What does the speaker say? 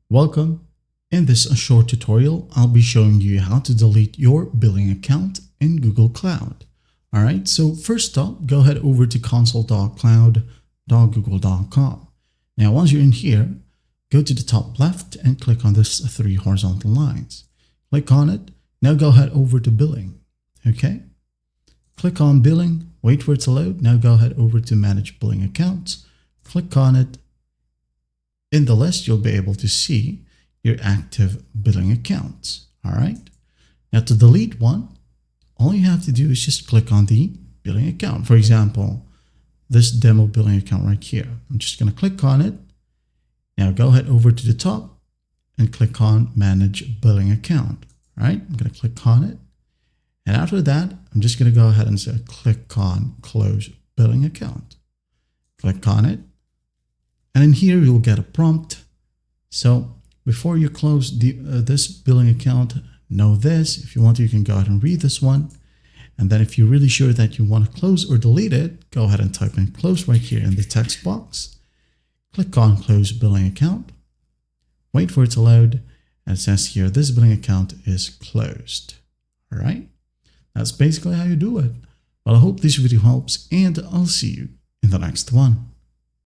Welcome. In this short tutorial, I'll be showing you how to delete your billing account in Google Cloud. All right, so first up, go ahead over to console.cloud.google.com. Now, once you're in here, go to the top left and click on this three horizontal lines. Click on it. Now go ahead over to billing. Okay, click on billing, wait for it to load. Now go ahead over to manage billing accounts. Click on it. In the list, you'll be able to see your active billing accounts. All right. Now to delete one, all you have to do is just click on the billing account. For example, this demo billing account right here. I'm just going to click on it. Now go ahead over to the top and click on manage billing account. All right. I'm going to click on it. And after that, I'm just going to go ahead and say click on close billing account. Click on it. And in here, you'll get a prompt. So before you close this billing account, know this. If you want to, you can go ahead and read this one. And then if you're really sure that you want to close or delete it, go ahead and type in close right here in the text box. Click on close billing account. Wait for it to load. And it says here, this billing account is closed. All right. That's basically how you do it. Well, I hope this video helps, and I'll see you in the next one.